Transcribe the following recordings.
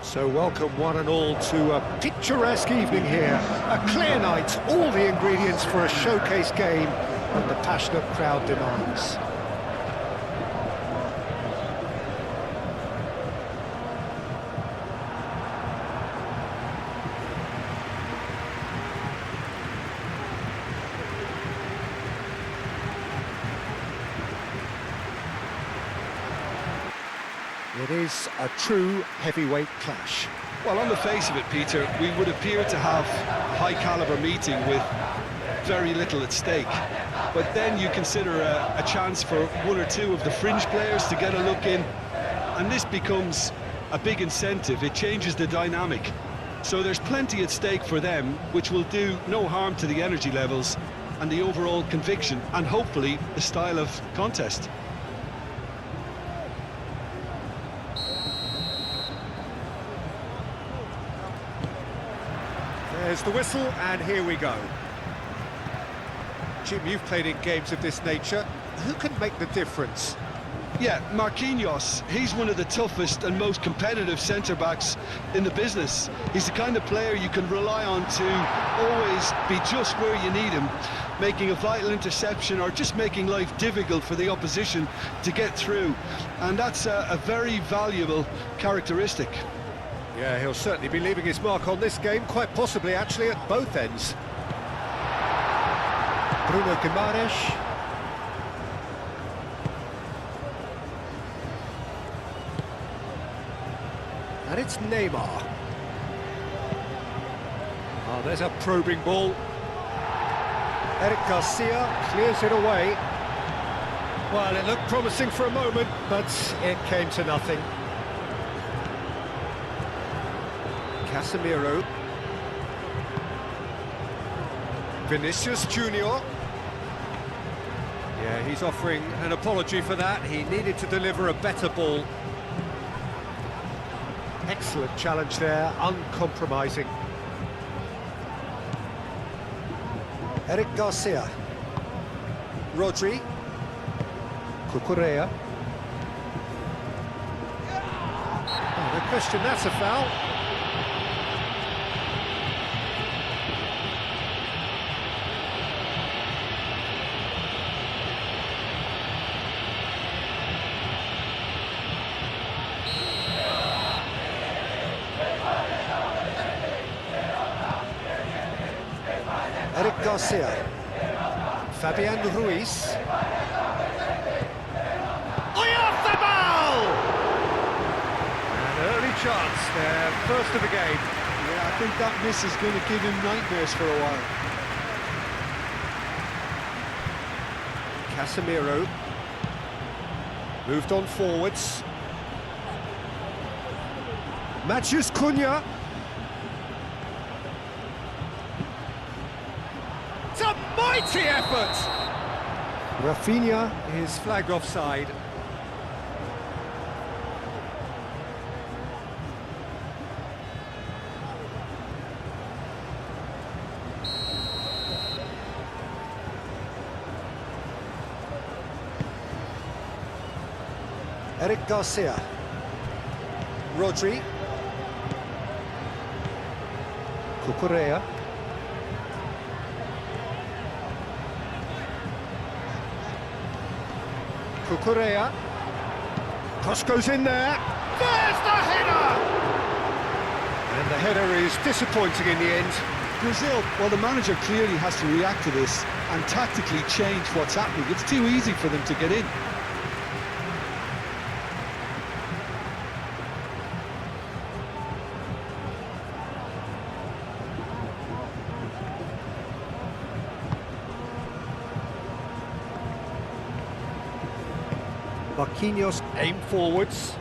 So welcome one and all to a picturesque evening here. A clear night, all the ingredients for a showcase game that the passionate crowd demands. It is a true heavyweight clash. Well, on the face of it, Peter, we would appear to have a high-caliber meeting with very little at stake. But then you consider a chance for one or two of the fringe players to get a look in, and this becomes a big incentive. It changes the dynamic. So there's plenty at stake for them, which will do no harm to the energy levels and the overall conviction, and hopefully the style of contest. There's the whistle, and here we go. Jim, you've played in games of this nature. Who can make the difference? Yeah, Marquinhos, he's one of the toughest and most competitive centre-backs in the business. He's the kind of player you can rely on to always be just where you need him, making a vital interception or just making life difficult for the opposition to get through. And that's a very valuable characteristic. Yeah, he'll certainly be leaving his mark on this game, quite possibly actually at both ends. Bruno Guimaraes. And it's Neymar. Oh, there's a probing ball. Eric Garcia clears it away. Well, it looked promising for a moment, but it came to nothing. Casemiro. Vinicius Jr. Yeah, he's offering an apology for that. He needed to deliver a better ball. Excellent challenge there, uncompromising. Eric Garcia. Rodri. Cucurella. Oh, no question, that's a foul. Eric Garcia, Fabian Ruiz. Oyarzabal! An early chance there, first of the game. Yeah, I think that miss is going to give him nightmares for a while. Casemiro moved on forwards. Matheus Cunha. It's a mighty effort! Rafinha is flagged offside. Eric Garcia. Rodri. Cucurella. Cucurella. Cross goes in there. There's the header! And the header is disappointing in the end. Brazil, well, the manager clearly has to react to this and tactically change what's happening. It's too easy for them to get in. Marquinhos aim forwards.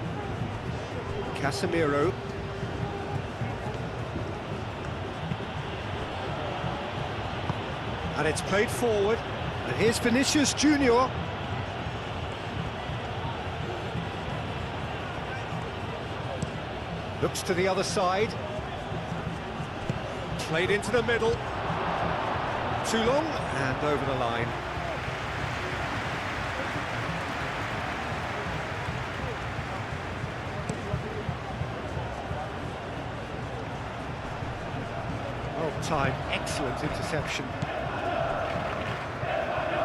Casemiro. And it's played forward. And here's Vinicius Jr. Looks to the other side. Played into the middle. Too long and over the line. that time. Excellent interception.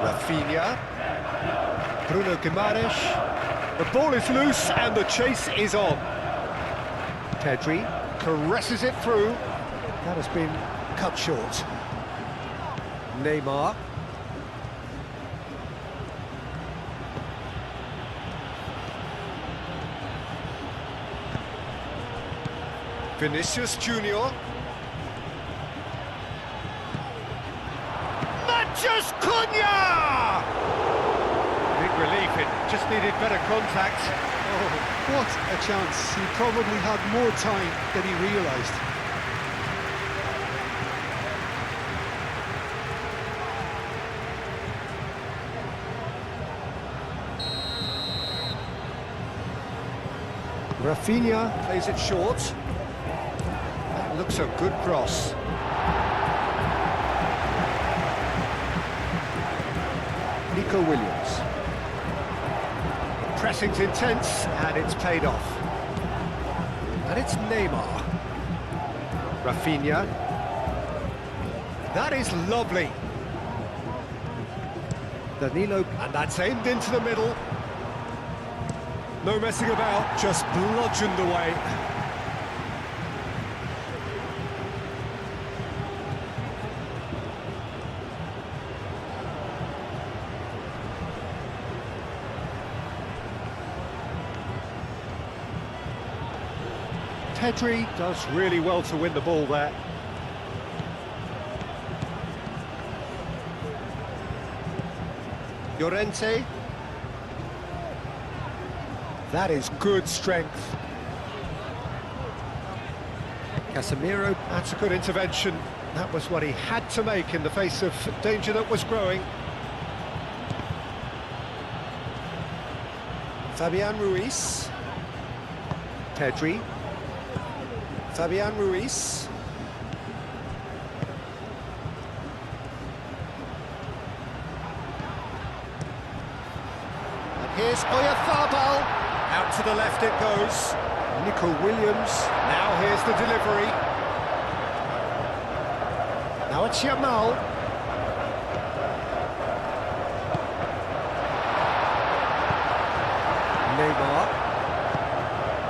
Rafinha. Bruno Guimaraes. The ball is loose and the chase is on. Pedri caresses it through. That has been cut short. Neymar. Vinicius Jr. Just Cunha! Big relief, it just needed better contact. Oh, what a chance. He probably had more time than he realised. Rafinha plays it short. That looks a good cross. Nico Williams. Pressing's intense, and it's paid off. And it's Neymar. Rafinha. That is lovely. Danilo, and that's aimed into the middle. No messing about, just bludgeoned away. Pedri does really well to win the ball there. Llorente. That is good strength. Casemiro, that's a good intervention. That was what he had to make in the face of danger that was growing. Fabian Ruiz. Pedri. Fabian Ruiz. And here's Oyarzabal. Out to the left it goes. Nico Williams. Now here's the delivery. Now it's Yamal. Neymar.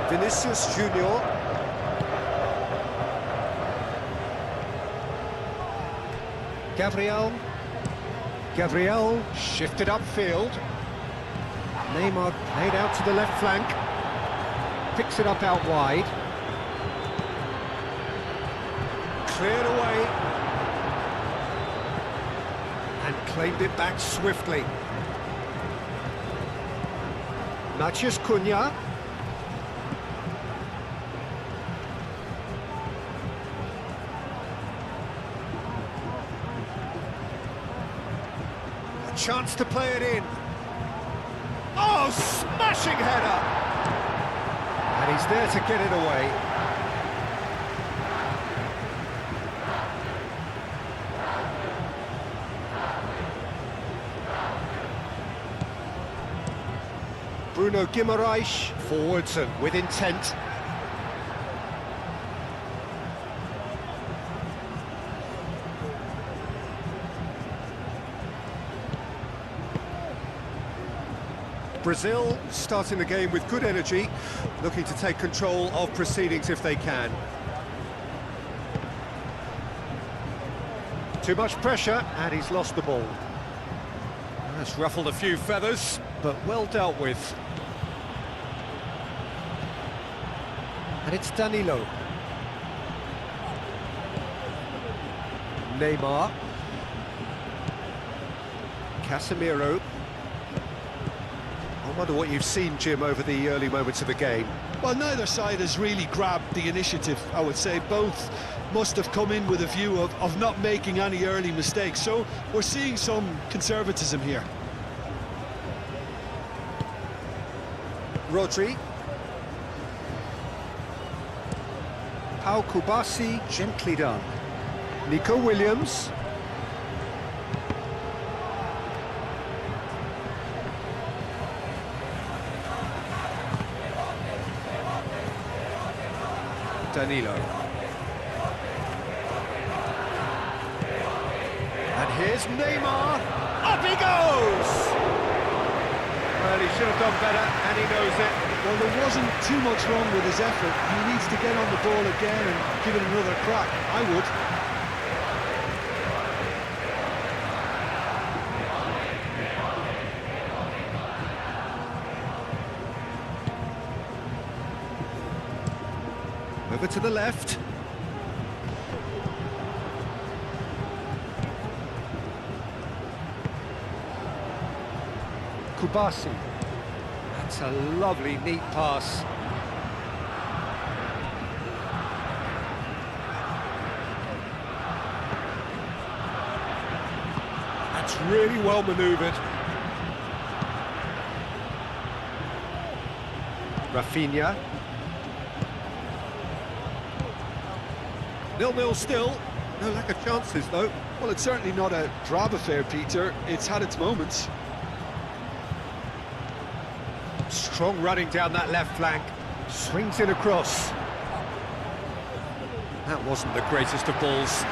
Vinicius Jr. Gabriel shifted upfield. Neymar played out to the left flank. Picks it up out wide. Cleared away. And claimed it back swiftly. Matheus Cunha. Chance to play it in. Oh, smashing header! And he's there to get it away. Bruno Guimaraes forwards and with intent. Brazil starting the game with good energy, looking to take control of proceedings if they can. Too much pressure, and he's lost the ball. That's ruffled a few feathers, but well dealt with. And it's Danilo. Neymar. Casemiro. I wonder what you've seen, Jim, over the early moments of the game. Well, neither side has really grabbed the initiative, I would say. Both must have come in with a view of not making any early mistakes. So we're seeing some conservatism here. Rodri. Pau Kubasi, gently done. Nico Williams. Danilo. Here's Neymar. Up he goes! Well, he should have done better, and he knows it. Well, there wasn't too much wrong with his effort. He needs to get on the ball again and give it another crack. I would. Over to the left. Kubasi. That's a lovely, neat pass. That's really well manoeuvred. Rafinha. 0-0 still. No lack of chances, though. Well, it's certainly not a drab affair, Peter. It's had its moments. Strong running down that left flank. Swings it across. That wasn't the greatest of balls.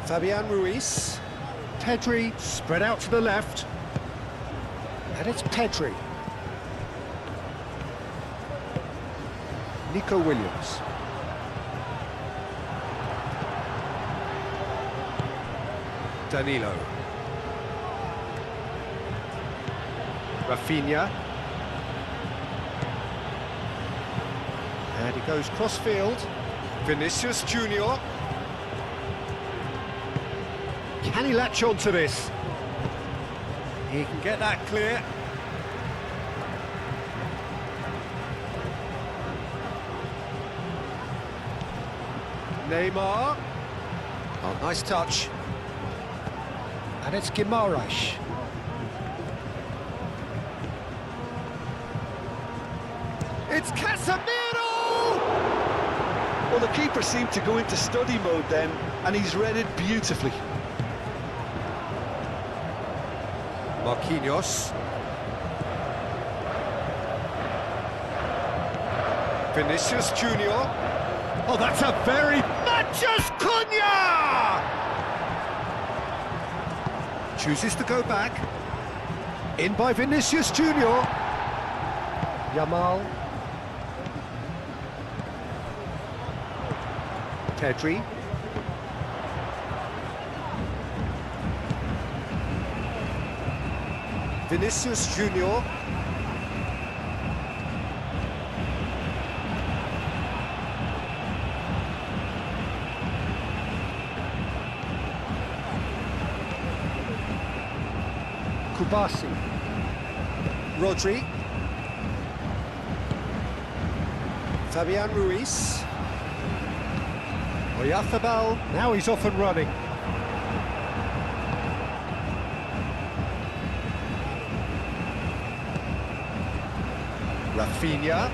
Fabian Ruiz. Pedri spread out to the left. And it's Pedri. Nico Williams. Danilo. Rafinha. And he goes cross-field. Vinicius Jr. Can he latch on to this? He can get that clear. Neymar. Oh, nice touch. And it's Guimaraes. It's Casemiro! Well, the keeper seemed to go into study mode then, and he's read it beautifully. Marquinhos. Vinicius Jr. Oh, that's a very... Matches Cunha! Chooses to go back. In by Vinicius Jr. Yamal. Pedri. Vinicius Jr. Kubasi. Rodri. Fabian Ruiz. Oyarzabal. Now he's off and running. Rafinha.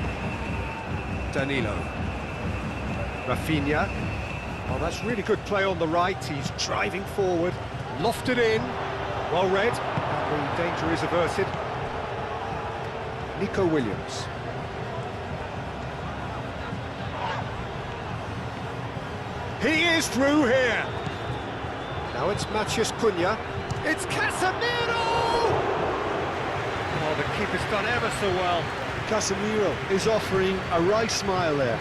Danilo. Rafinha. Oh, that's really good play on the right. He's driving forward. Lofted in. Well read. The danger is averted. Nico Williams. He is through here. Now it's Mathias Cunha. It's Casemiro! Oh, the keeper's done ever so well. Casemiro is offering a right smile there.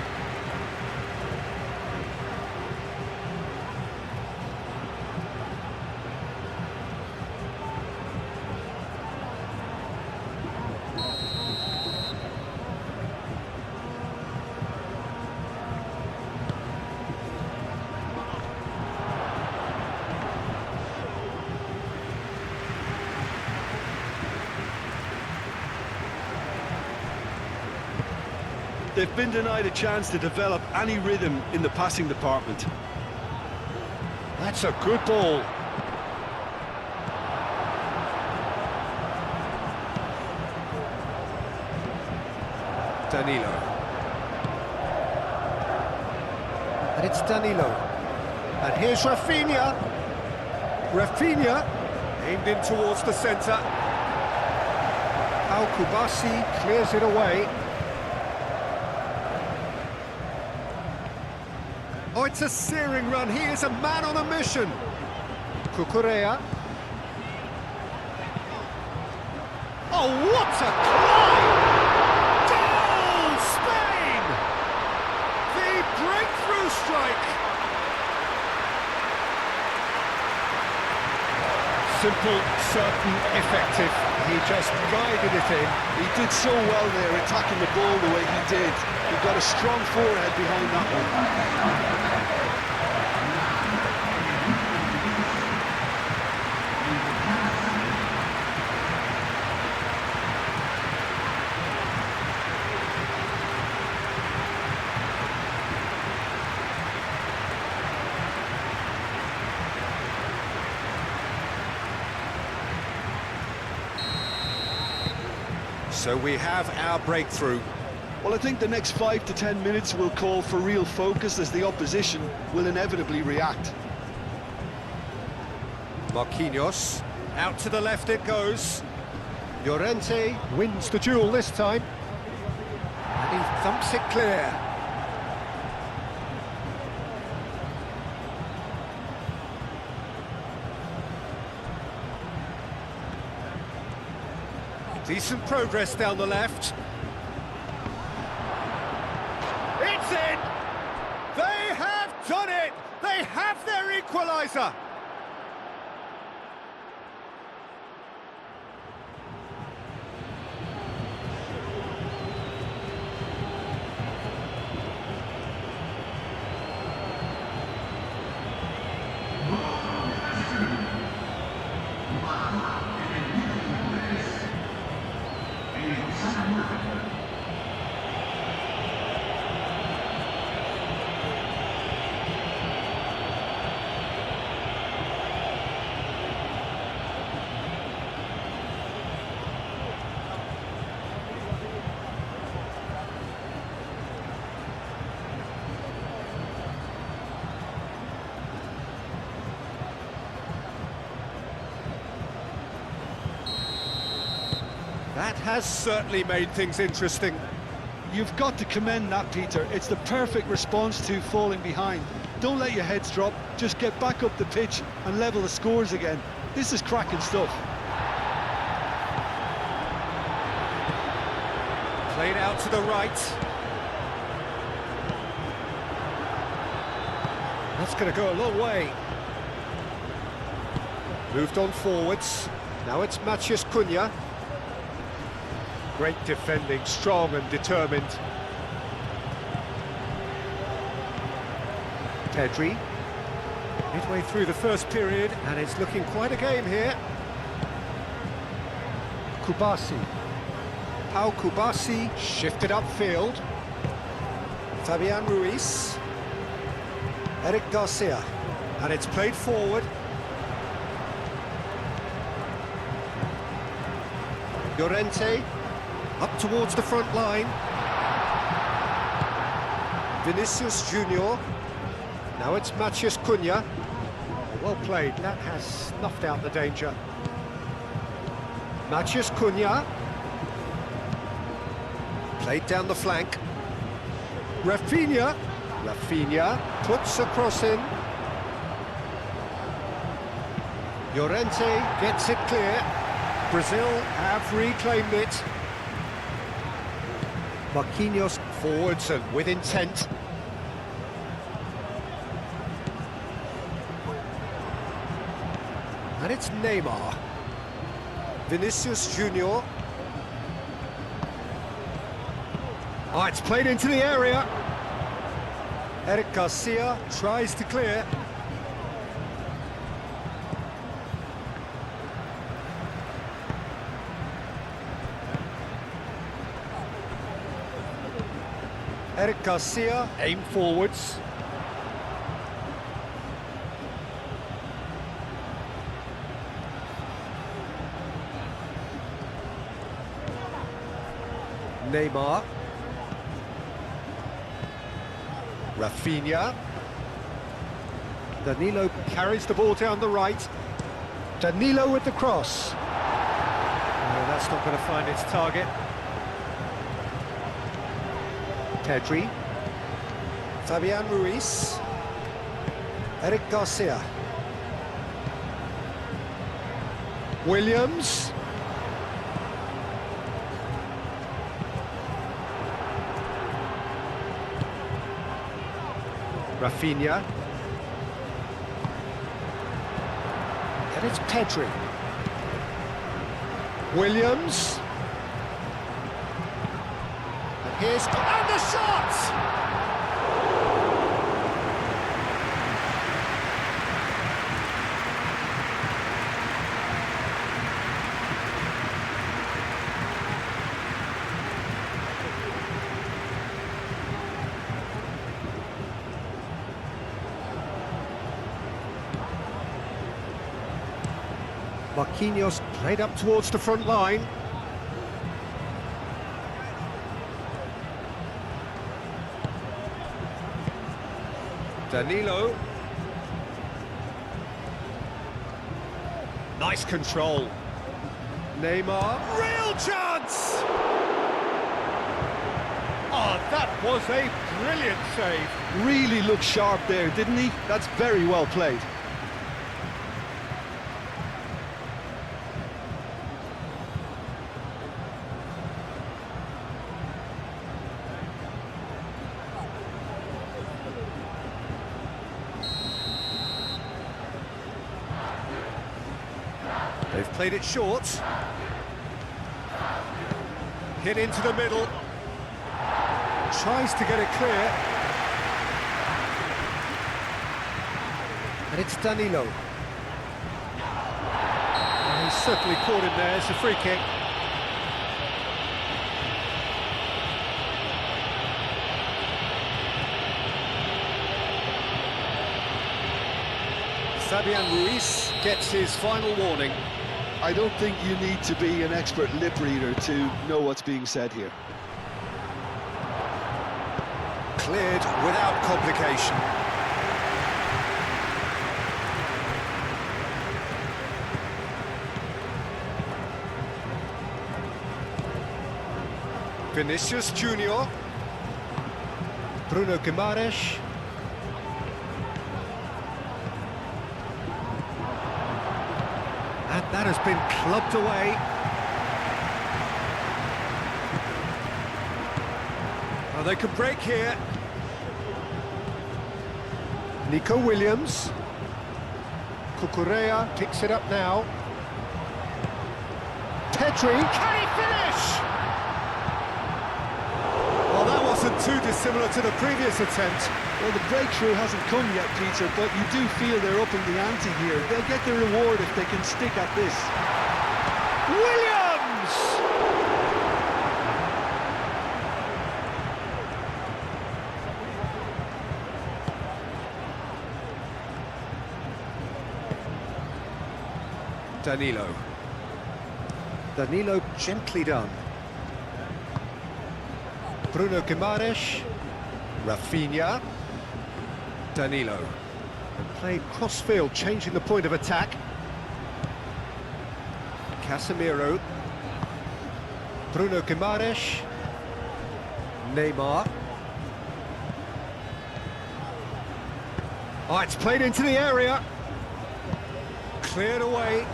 They've been denied a chance to develop any rhythm in the passing department. That's a good ball. Danilo. And it's Danilo. And here's Rafinha. Rafinha. Aimed in towards the centre. Al-Kubasi clears it away. Oh, it's a searing run. He is a man on a mission. Cucurella. Oh, what a climb! Goal, Spain! The breakthrough strike. Simple, certain, effective. He just guided it in. He did so well there, attacking the ball the way he did. He got a strong forehead behind that one. So we have our breakthrough. Well, I think the next 5 to 10 minutes will call for real focus as the opposition will inevitably react. Marquinhos, out to the left it goes. Llorente wins the duel this time. And he thumps it clear. Decent progress down the left. It's in! They have done it! They have their equaliser! That has certainly made things interesting. You've got to commend that, Peter. It's the perfect response to falling behind. Don't let your heads drop, just get back up the pitch and level the scores again. This is cracking stuff. Played out to the right. That's going to go a long way. Moved on forwards. Now it's Matheus Cunha. Great defending, strong and determined. Pedri. Midway through the first period, and it's looking quite a game here. Kubasi. Pau Kubasi shifted upfield. Fabian Ruiz. Eric Garcia. And it's played forward. Llorente. Up towards the front line. Vinicius Jr. Now it's Matheus Cunha. Well played, that has snuffed out the danger. Matheus Cunha. Played down the flank. Rafinha. Rafinha puts a cross in. Llorente gets it clear. Brazil have reclaimed it. Marquinhos forwards and with intent. And it's Neymar. Vinicius Jr. Oh, it's played into the area. Eric Garcia tries to clear. Eric Garcia, aim forwards. Neymar. Rafinha. Danilo carries the ball down the right. Danilo with the cross. No, that's not going to find its target. Pedri. Fabian Ruiz. Eric Garcia. Williams. Rafinha. And it's Pedri. Williams. And here's... And the shot! Marquinhos played up towards the front line. Danilo. Nice control. Neymar. Real chance! Oh, that was a brilliant save. Really looked sharp there, didn't he? That's very well played. They've played it short. Hit into the middle. Tries to get it clear. And it's Danilo. And he's certainly caught him there. It's a free kick. Fabian Ruiz gets his final warning. I don't think you need to be an expert lip reader to know what's being said here. Cleared without complication. Vinicius Jr. Bruno Guimaraes. And that has been clubbed away. Oh, they could break here. Nico Williams. Cucurella picks it up now. Pedri. Can he finish? Well, that wasn't too dissimilar to the previous attempt. Well, the breakthrough hasn't come yet, Peter, but you do feel they're upping the ante here. They'll get the reward if they can stick at this. Williams! Danilo. Danilo gently done. Bruno Guimaraes. Rafinha. Danilo. And played cross-field, changing the point of attack. Casemiro. Bruno Guimaraes. Neymar. Oh, it's played into the area. Cleared away.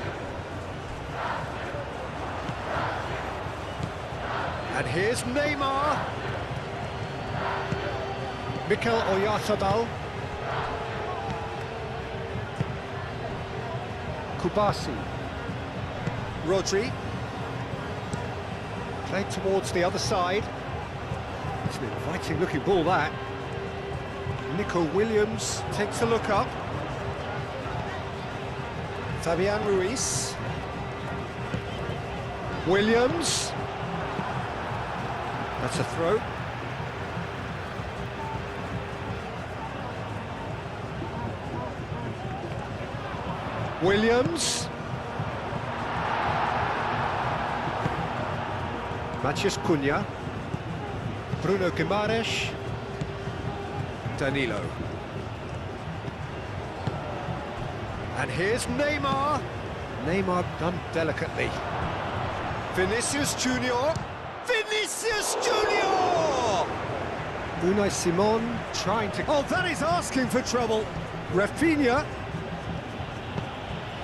And here's Neymar. Mikel Oyarzabal. Kubasi. Rodri. Played towards the other side. It's an inviting looking ball, that. Nico Williams takes a look up. Fabian Ruiz. Williams. That's a throw. Williams. Matheus Cunha. Bruno Guimaraes. Danilo. And here's Neymar. Neymar done delicately. Vinicius Jr. Vinicius Jr! Unai Simon trying to... Oh, that is asking for trouble. Rafinha.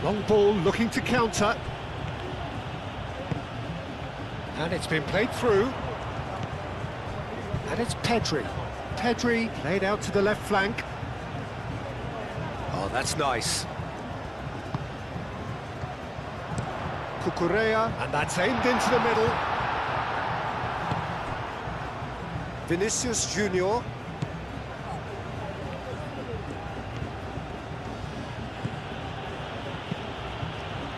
Long ball looking to counter. And it's been played through. And it's Pedri. Pedri played out to the left flank. Oh, that's nice. Cucurella, and that's aimed into the middle. Vinicius Jr.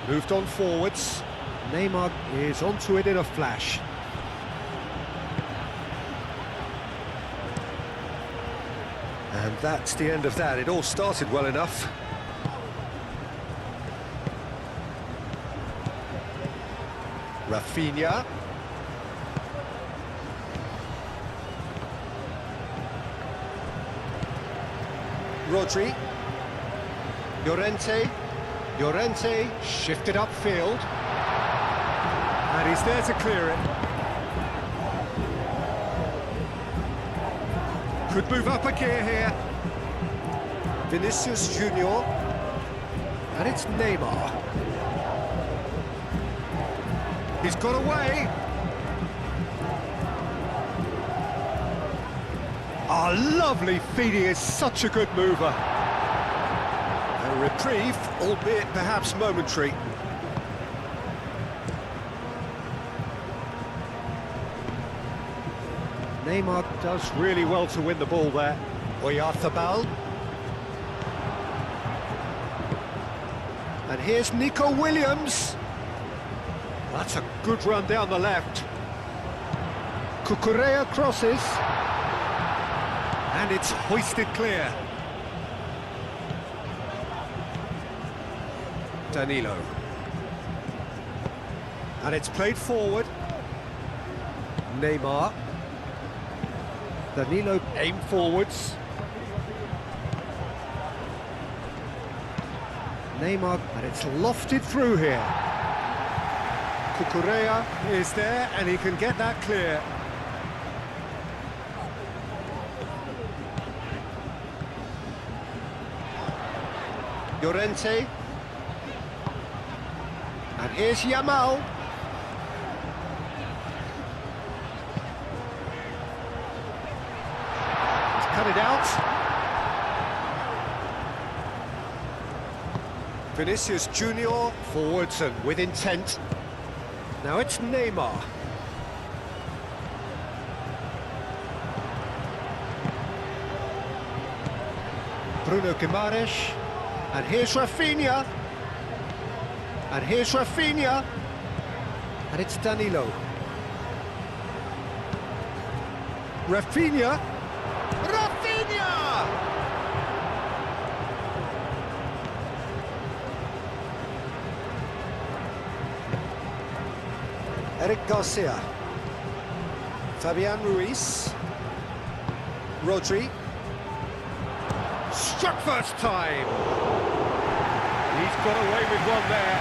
Moved on forwards. Neymar is onto it in a flash. And that's the end of that. It all started well enough. Rafinha. Rodri. Llorente shifted upfield. And he's there to clear it. Could move up a gear here. Vinicius Jr. And it's Neymar. He's got away. Oh, lovely feed. He is such a good mover. A reprieve, albeit perhaps momentary. Neymar does really well to win the ball there. Oyarzabal. And here's Nico Williams. That's a good run down the left. Cucurella crosses. And it's hoisted clear. Danilo. And it's played forward. Neymar. Danilo aimed forwards. Neymar, and it's lofted through here. Cucurella is there, and he can get that clear. Llorente. And here's Yamal. He's cut it out. Vinicius Jr. forwards and with intent. Now it's Neymar. Bruno Guimaraes. And here's Rafinha. And here's Rafinha. And it's Danilo. Rafinha. Rafinha! Eric Garcia. Fabian Ruiz. Rodri. Struck first time. He's got away with one there.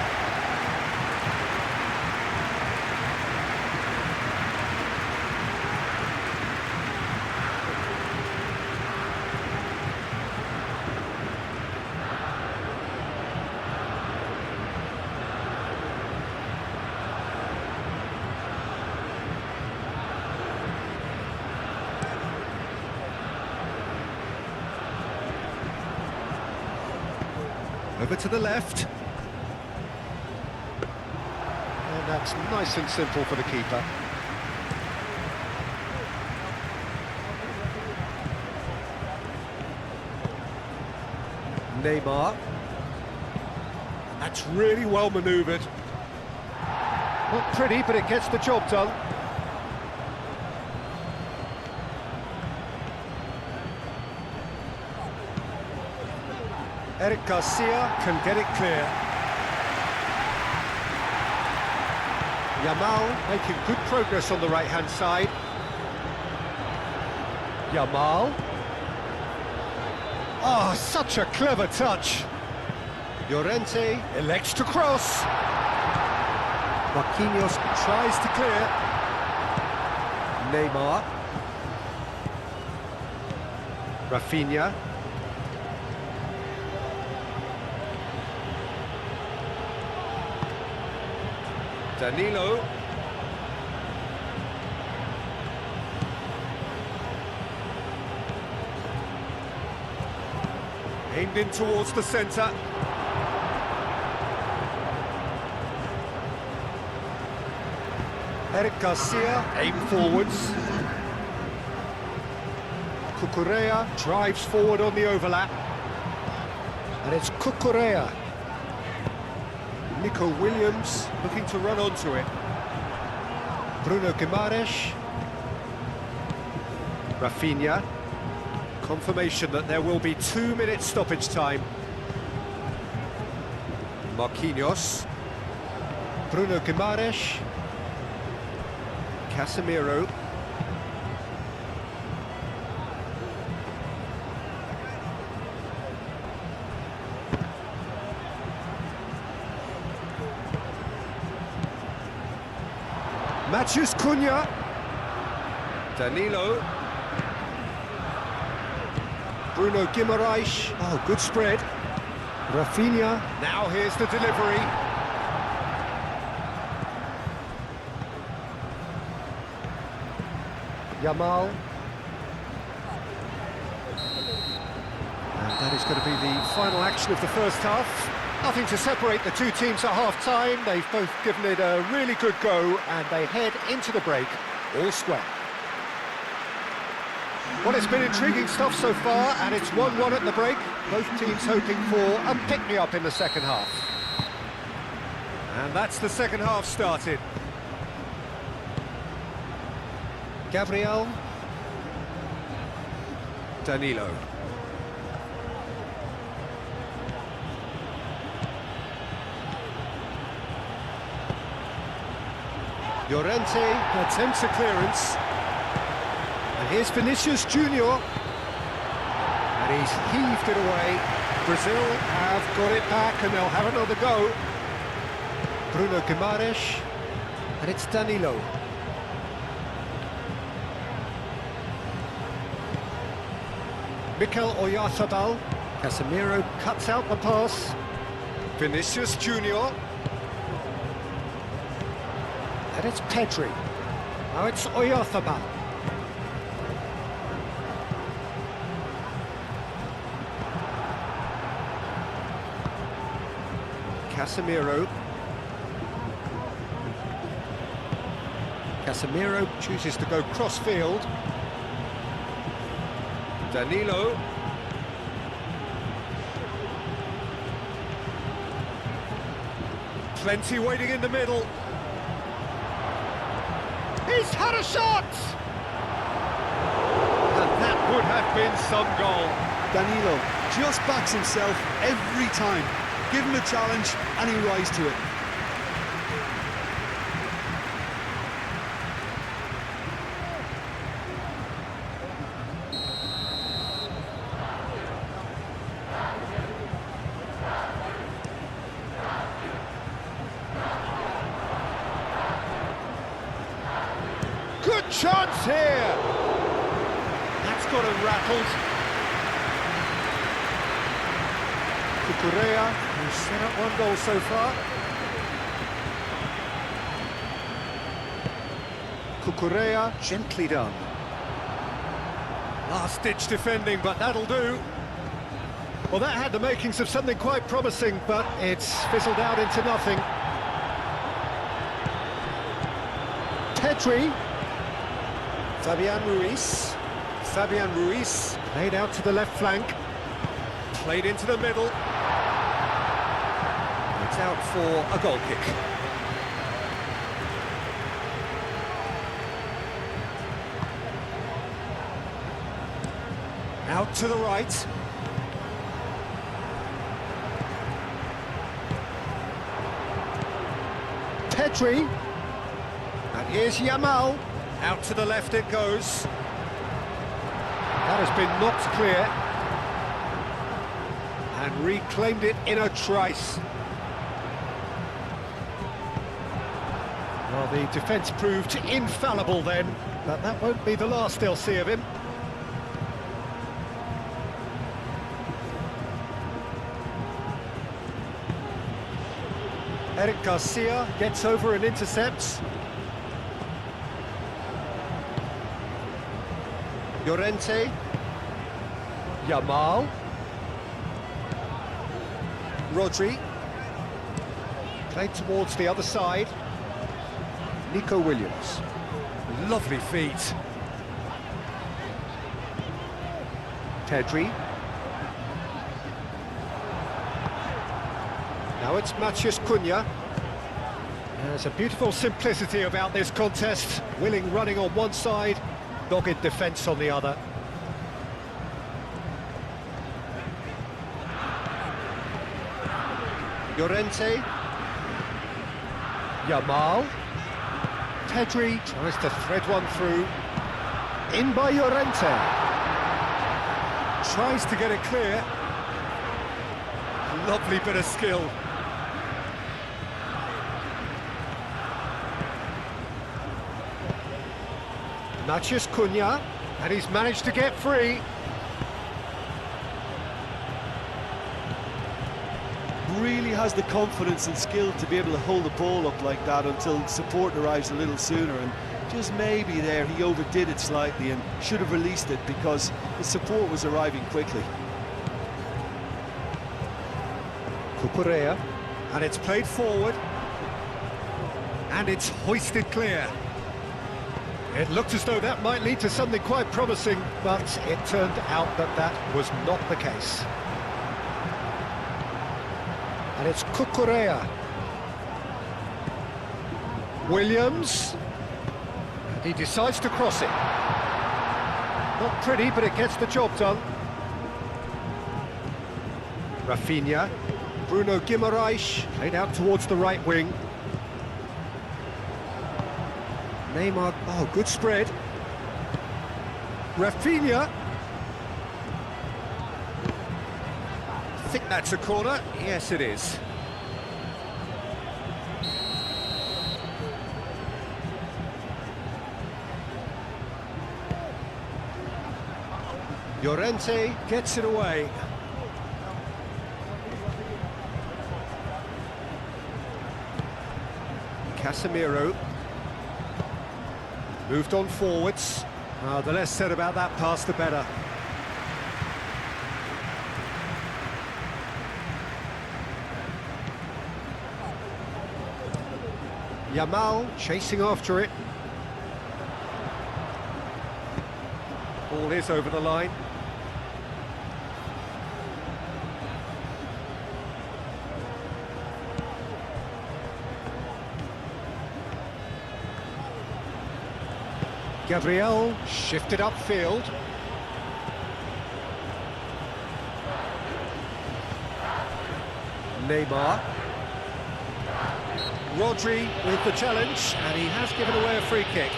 Over to the left. And that's nice and simple for the keeper. Neymar. That's really well manoeuvred. Not pretty, but it gets the job done. Eric Garcia can get it clear. Yamal making good progress on the right-hand side. Yamal. Oh, such a clever touch. Llorente elects to cross. Marquinhos tries to clear. Neymar. Rafinha. Danilo. Aimed in towards the centre. Eric Garcia aimed forwards. Cucurella drives forward on the overlap. And it's Cucurella. Nico Williams looking to run onto it. Bruno Guimaraes. Rafinha. Confirmation that there will be 2 minutes stoppage time. Marquinhos. Bruno Guimaraes. Casemiro. Matheus Cunha. Danilo. Bruno Guimaraes. Oh, good spread. Rafinha. Now here's the delivery. Yamal. And that is going to be the final action of the first half. Nothing to separate the two teams at half-time. They've both given it a really good go, and they head into the break all square. Well, it's been intriguing stuff so far, and it's 1-1 at the break. Both teams hoping for a pick-me-up in the second half. And that's the second half started. Gabriel. Danilo. Llorente attempts a clearance. And here's Vinicius Jr. And he's heaved it away. Brazil have got it back and they'll have another go. Bruno Guimaraes. And it's Danilo. Mikel Oyarzabal. Casemiro cuts out the pass. Vinicius Jr. And it's Pedri. Now it's Oyarzabal. Casemiro. Casemiro chooses to go cross-field. Danilo. Plenty waiting in the middle. He's had a shot! And that would have been some goal. Danilo just backs himself every time. Give him a challenge and he rises to it. Good chance here! That's got him rattled. Cucurella, who's set up one goal so far. Cucurella, gently done. Last-ditch defending, but that'll do. Well, that had the makings of something quite promising, but it's fizzled out into nothing. Pedri. Fabian Ruiz played out to the left flank, played into the middle. It's out for a goal kick. Out to the right. Pedri. And here's Yamal. Out to the left it goes. That has been knocked clear. And and reclaimed it in a trice. Well, the defence proved infallible then, but that won't be the last they'll see of him. Eric Garcia gets over and intercepts. Llorente. Yamal. Rodri. Played towards the other side. Nico Williams. Lovely feet. Pedri. Now it's Matheus Cunha. There's a beautiful simplicity about this contest. Willing running on one side, dogged defence on the other. Llorente. Yamal. Pedri tries to thread one through. In by Llorente. Tries to get it clear. Lovely bit of skill. Matheus Cunha, and he's managed to get free. Really has the confidence and skill to be able to hold the ball up like that until support arrives a little sooner, and just maybe there he overdid it slightly and should have released it because the support was arriving quickly. Cucurella, and it's played forward, and it's hoisted clear. It looked as though that might lead to something quite promising, but it turned out that that was not the case. And it's Cucurella. Williams. And he decides to cross it. Not pretty, but it gets the job done. Rafinha. Bruno Guimaraes, played out towards the right wing. Neymar, oh, good spread. Rafinha. I think that's a corner. Yes, it is. Llorente gets it away. Casemiro. Moved on forwards. The less said about that pass, the better. Yamal chasing after it. Ball is over the line. Gabriel shifted upfield. Neymar. Rodri with the challenge, and he has given away a free kick.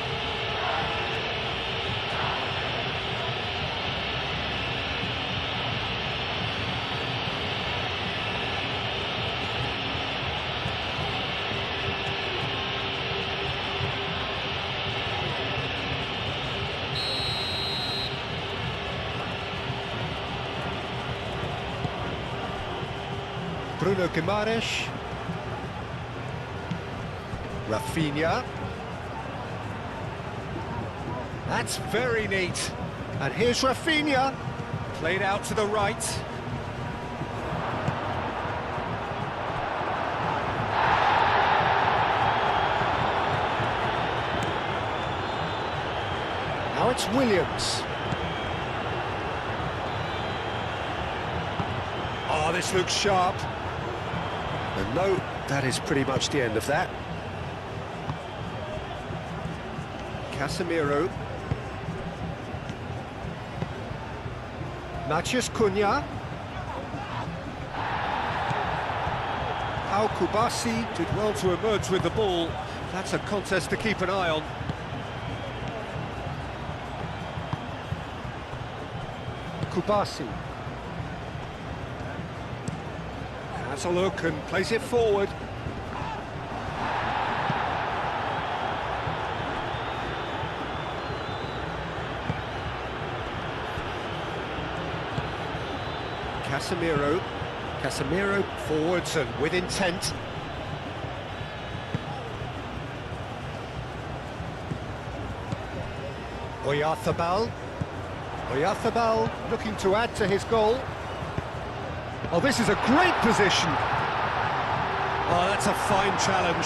Bruno Guimaraes. Rafinha. That's very neat. And here's Rafinha. Played out to the right. Now it's Williams. Oh, this looks sharp. And no, that is pretty much the end of that. Casemiro. Matheus Cunha. Al Kubasi did well to emerge with the ball. That's a contest to keep an eye on. Kubasi. Has a look and plays it forward. Casemiro forwards and with intent. Oyarzabal looking to add to his goal. Oh, this is a great position. Oh, that's a fine challenge.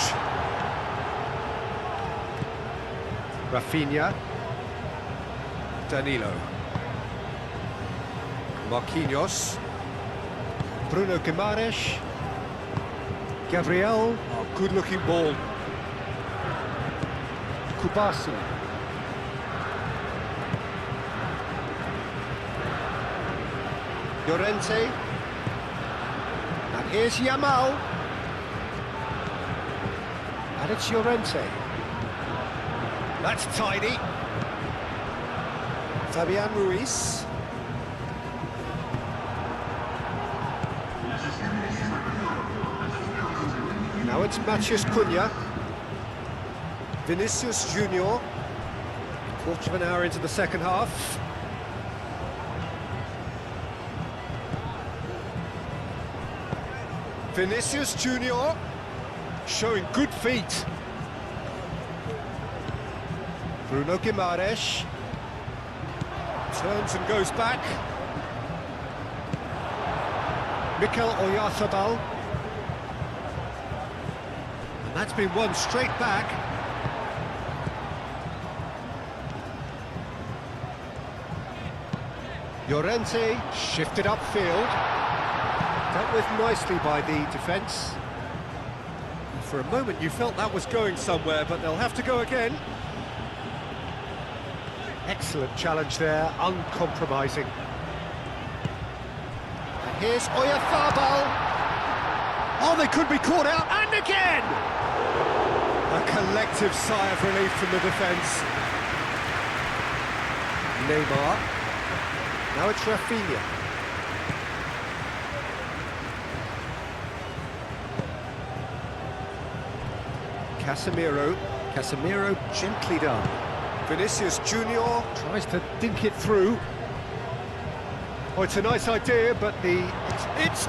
Rafinha. Danilo. Marquinhos. Bruno Guimaraes. Gabriel. Oh, good-looking ball. Kubasi. Llorente. And here's Yamal. And it's Llorente. That's tidy. Fabian Ruiz. Now it's Matheus Cunha. Vinicius Jr. Quarter of an hour into the second half. Vinicius Jr. showing good feet. Bruno Guimaraes turns and goes back. Mikel Oyarzabal. And that's been won straight back. Llorente shifted upfield. Dealt with nicely by the defence. For a moment you felt that was going somewhere, but they'll have to go again. Excellent challenge there, uncompromising. And here's Oyarzabal. Oh, they could be caught out, and again! A collective sigh of relief from the defence. Neymar. Now it's Rafinha. Casemiro gently done. Vinicius Jr. tries to dink it through. Oh, it's a nice idea, but it's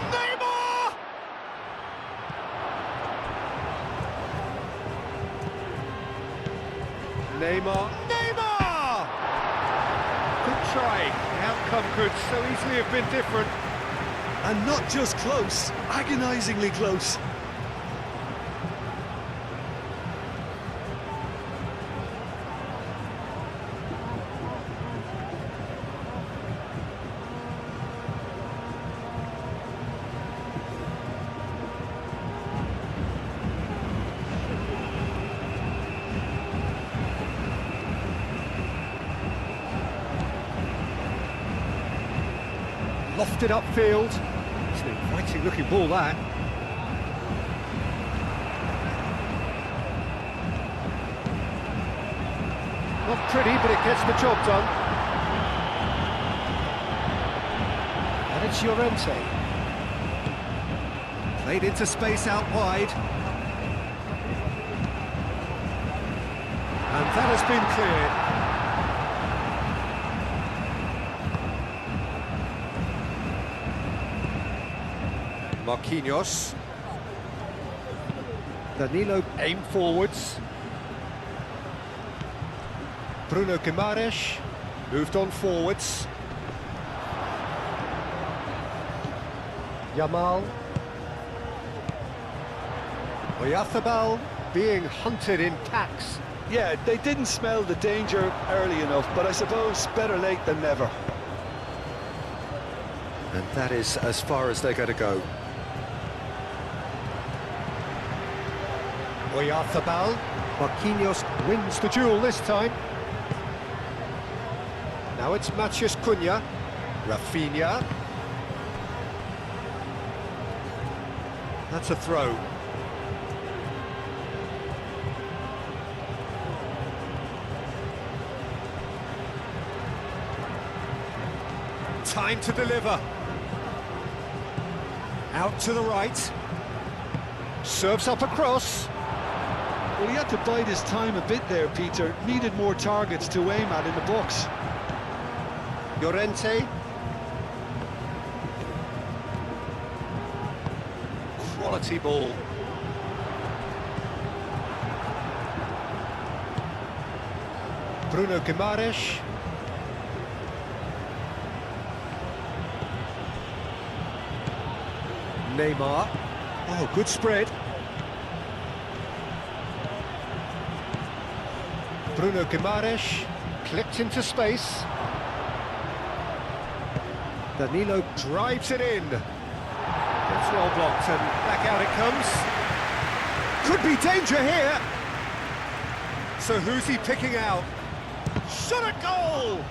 Neymar! Neymar! Good try. The outcome could so easily have been different. And not just close, agonisingly close. Lofted upfield. It's an inviting looking ball, that. Not pretty, but it gets the job done. And it's Llorente. Played into space out wide. And that has been cleared. Marquinhos. Danilo aim forwards. Bruno Guimaraes moved on forwards. Yamal. Oyarzabal being hunted in packs. Yeah, they didn't smell the danger early enough, but I suppose better late than never. And that is as far as they're going to go. Oyarzabal. Marquinhos wins the duel this time. Now it's Matheus Cunha. Rafinha. That's a throw. Time to deliver. Out to the right. Serves up across. Well, he had to bide his time a bit there, Peter. Needed more targets to aim at in the box. Llorente. Quality ball. Bruno Guimaraes. Neymar. Oh, good spread. Bruno Guimaraes clipped into space. Danilo drives it in. It's well blocked and back out it comes. Could be danger here. So who's he picking out? Shot a goal!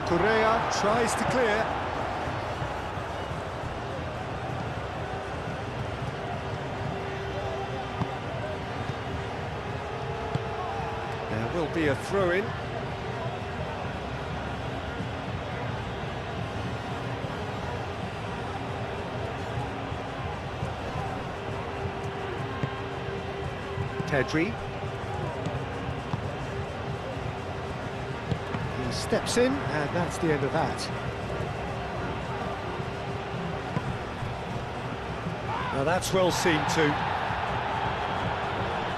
Correa tries to clear. There will be a throw-in. Pedri. Steps in, and that's the end of that. Now that's well seen too.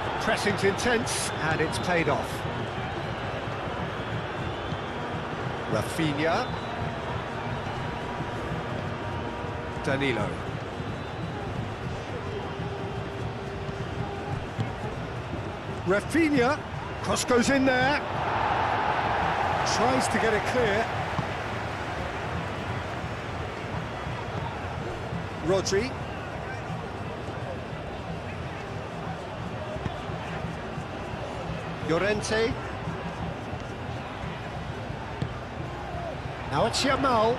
The pressing's intense, and it's paid off. Rafinha. Danilo. Rafinha. Cross goes in there. Tries to get it clear. Rodri. Llorente. Now it's Yamal.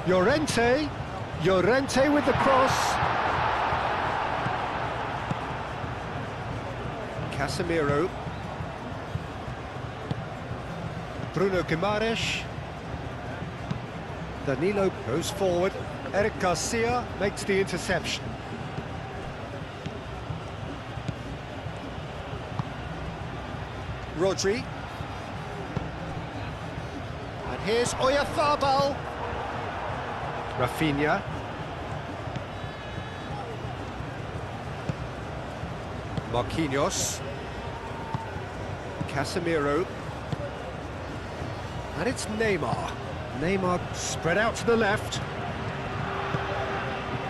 Llorente. Llorente with the cross. Casemiro. Bruno Guimaraes. Danilo goes forward. Eric Garcia makes the interception. Rodri. And here's Oyarzabal. Rafinha. Marquinhos. Casemiro. And it's Neymar. Neymar spread out to the left.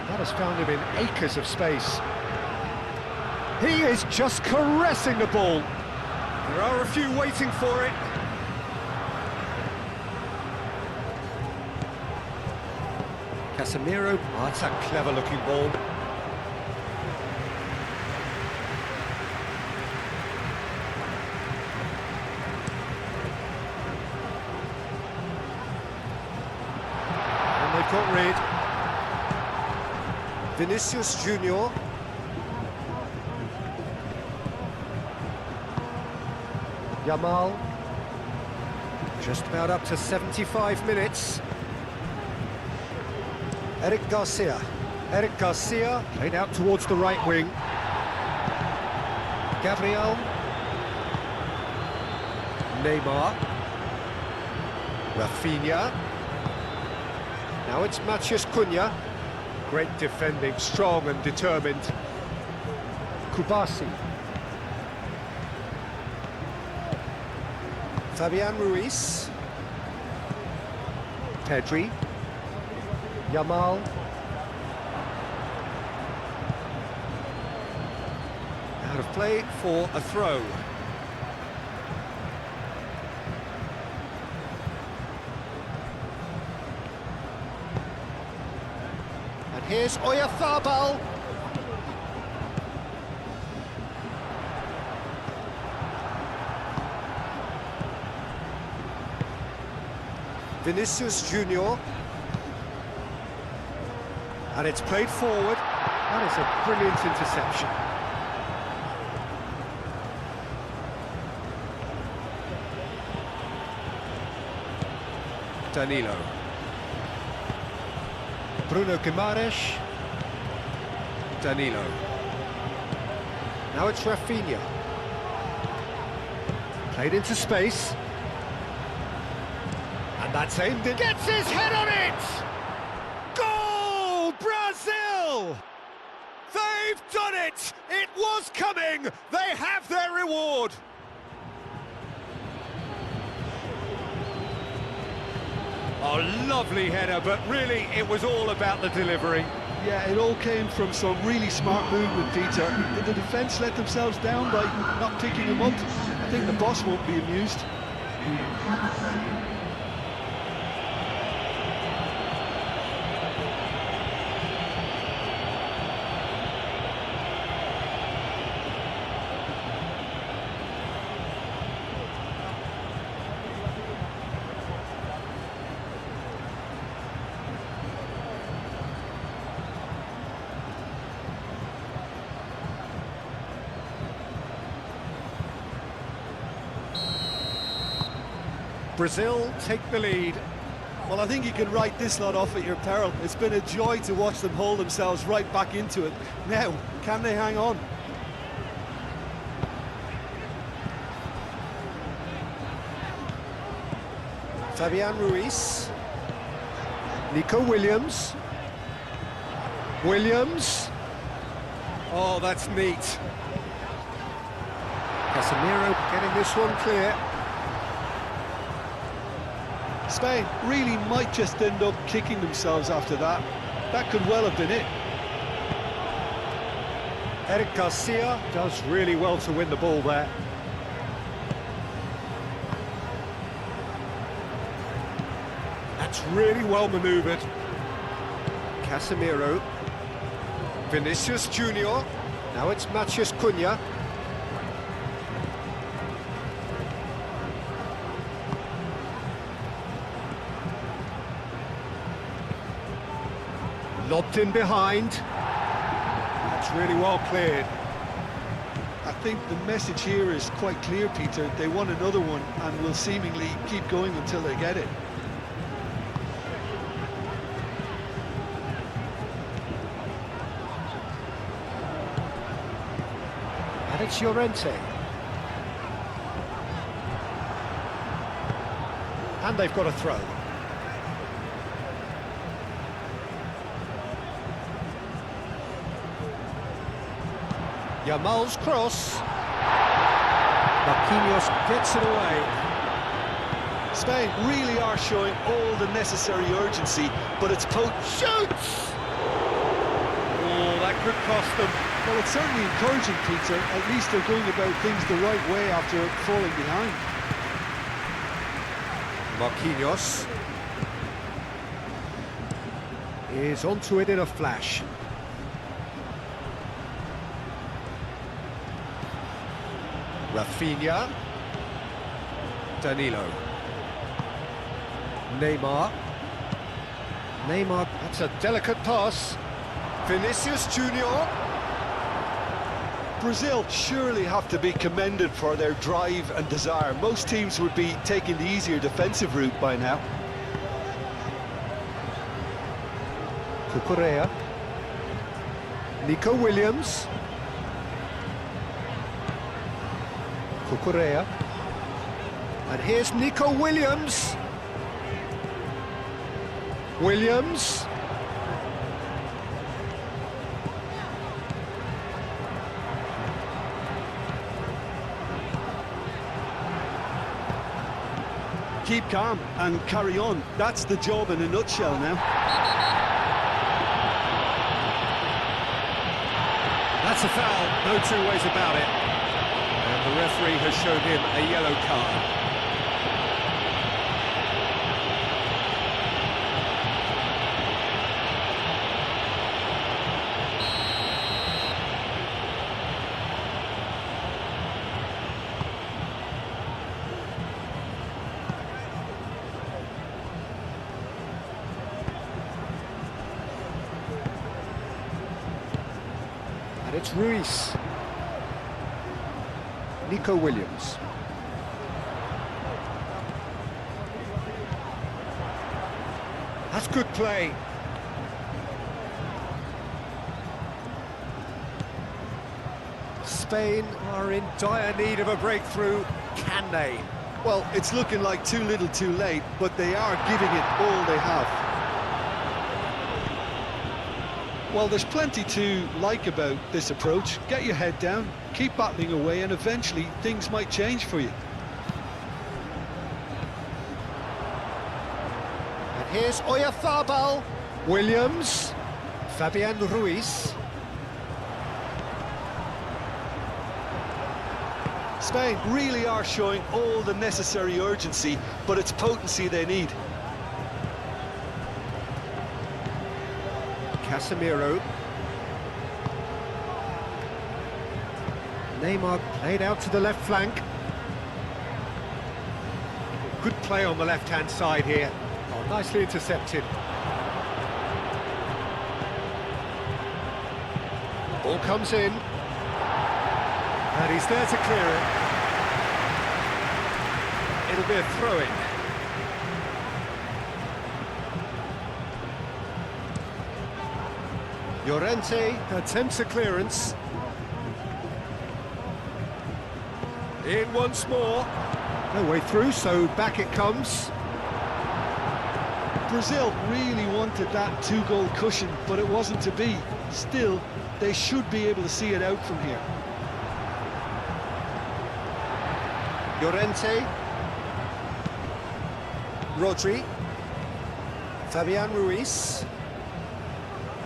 That has found him in acres of space. He is just caressing the ball. There are a few waiting for it. Casemiro. Oh, that's a clever-looking ball. Got rid. Vinicius Jr. Yamal. Just about up to 75 minutes. Eric Garcia. Eric Garcia played out towards the right wing. Gabriel. Neymar. Rafinha. Now it's Matheus Cunha. Great defending, strong and determined. Kubasi. Fabian Ruiz. Pedri. Yamal. Out of play for a throw. And here's Oyarzabal. Vinicius Jr. And it's played forward. That is a brilliant interception. Danilo. Bruno Guimaraes. Danilo. Now it's Rafinha. Played into space. And that's aimed in. Gets his head on it! Goal! Brazil! They've done it! It was coming! They have their reward! Oh, lovely header, but really it was all about the delivery. Yeah, it all came from some really smart movement, Peter. Did the defence let themselves down by not picking him up? I think the boss won't be amused. Brazil take the lead. Well, I think you can write this lot off at your peril. It's been a joy to watch them hold themselves right back into it. Now, can they hang on? Fabian Ruiz. Nico Williams. Williams. Oh, that's neat. Casemiro getting this one clear. Spain really might just end up kicking themselves after that. That could well have been it. Eric Garcia does really well to win the ball there. That's really well manoeuvred. Casemiro. Vinicius Jr. Now it's Matheus Cunha. Lobbed in behind. That's really well cleared. I think the message here is quite clear, Peter. They want another one and will seemingly keep going until they get it. And it's Llorente. And they've got a throw. Yamal's cross. Marquinhos gets it away. Spain really are showing all the necessary urgency, but it's Shoots! Oh, that could cost them. well, it's certainly encouraging, Peter. At least they're going about things the right way after falling behind. Marquinhos is onto it in a flash. Rafinha. Danilo. Neymar. That's a delicate pass. Vinicius Jr. Brazil surely have to be commended for their drive and desire. Most teams would be taking the easier defensive route by now. Cucurella. Nico Williams. Cucurella. And here's Nico Williams. Williams. Keep calm and carry on. That's the job in a nutshell now. That's a foul, no two ways about it. And the referee has shown him a yellow card. It's Ruiz. Nico Williams. That's good play. Spain are in dire need of a breakthrough. Can they? Well, it's looking like too little too late, but they are giving it all they have. Well, there's plenty to like about this approach. Get your head down, keep battling away, and eventually things might change for you. And here's Oyarzabal. Williams. Fabian Ruiz. Spain really are showing all the necessary urgency, but it's potency they need. Casemiro. Neymar played out to the left flank. Good play on the left-hand side here. Oh, nicely intercepted. Ball comes in. And he's there to clear it. It'll be a throw-in. Llorente attempts a clearance. In once more. No way through, so back it comes. Brazil really wanted that two-goal cushion, but it wasn't to be. Still, they should be able to see it out from here. Llorente. Rodri. Fabian Ruiz.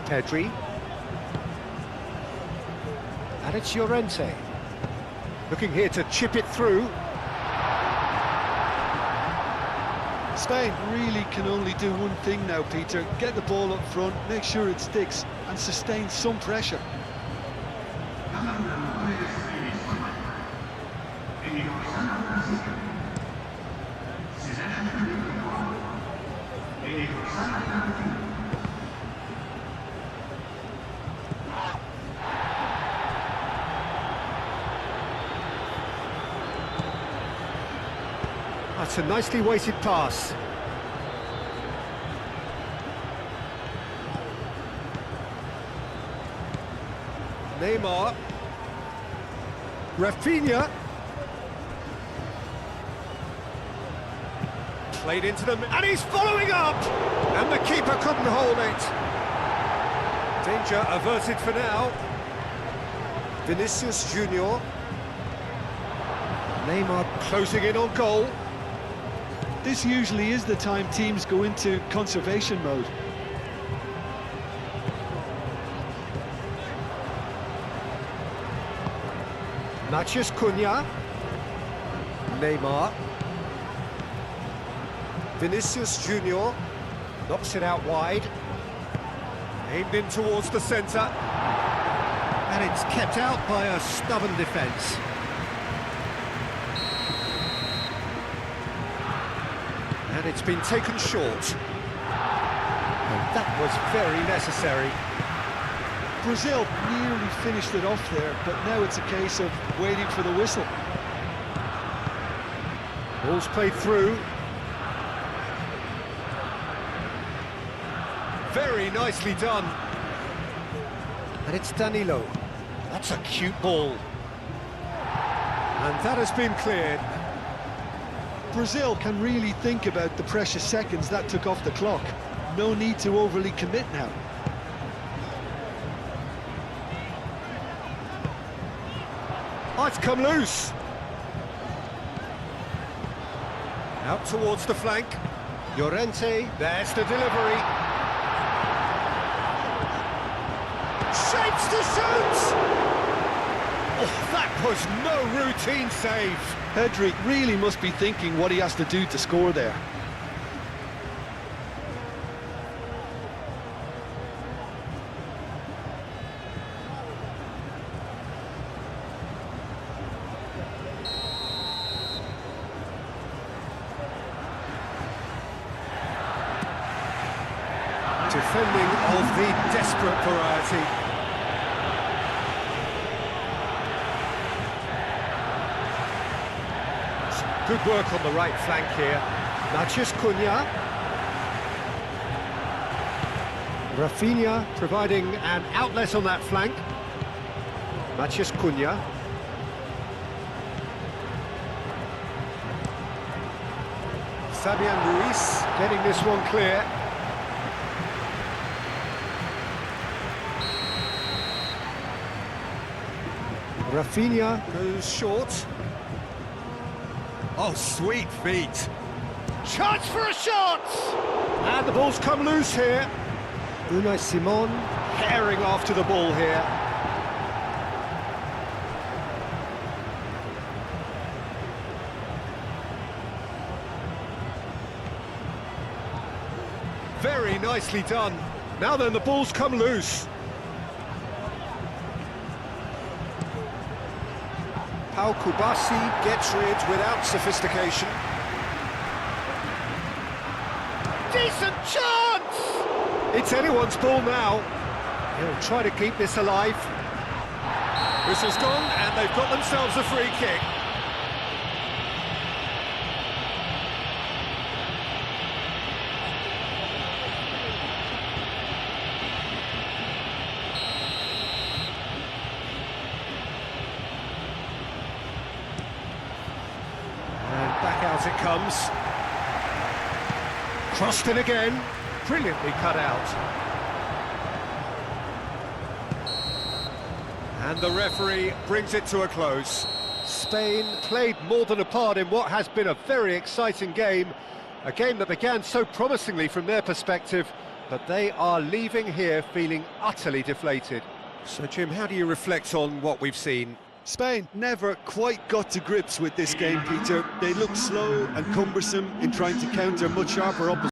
Pedri. And it's Llorente. Looking here to chip it through. Spain really can only do one thing now, Peter. Get the ball up front, make sure it sticks, and sustain some pressure. That's a nicely weighted pass. Neymar. Rafinha. Played into them, and he's following up! And the keeper couldn't hold it. Danger averted for now. Vinicius Jr. Neymar closing in on goal. This usually is the time teams go into conservation mode. Matheus Cunha. Neymar. Vinicius Jr. knocks it out wide. Aimed in towards the centre. And it's kept out by a stubborn defence. And it's been taken short. And that was very necessary. Brazil nearly finished it off there, but now it's a case of waiting for the whistle. Ball's played through. Very nicely done. And it's Danilo. That's a cute ball. And that has been cleared. Brazil can really think about the precious seconds that took off the clock. No need to overly commit now. Oh, it's come loose. Out towards the flank. Llorente, there's the delivery. Shapes to shoot! Oh, that was no routine save. Pedri really must be thinking what he has to do to score there. Defending of the desperate variety. good work on the right flank here. Matheus Cunha. Rafinha providing an outlet on that flank. Matheus Cunha. Fabian Ruiz getting this one clear. Rafinha goes short. Oh, sweet feet. Chance for a shot! And the ball's come loose here. Unai Simon herring after the ball here. Very nicely done. Now then, the ball's come loose. Pau Kubasi gets rid without sophistication. Decent chance! It's anyone's ball now. He'll try to keep this alive. Whistle's gone, and they've got themselves a free kick. Back out it comes. Crossed in again. Brilliantly cut out. And the referee brings it to a close. Spain played more than a part in what has been a very exciting game. A game that began so promisingly from their perspective, but they are leaving here feeling utterly deflated. So, Jim, how do you reflect on what we've seen? Spain never quite got to grips with this game, Peter. They looked slow and cumbersome in trying to counter much sharper opposition.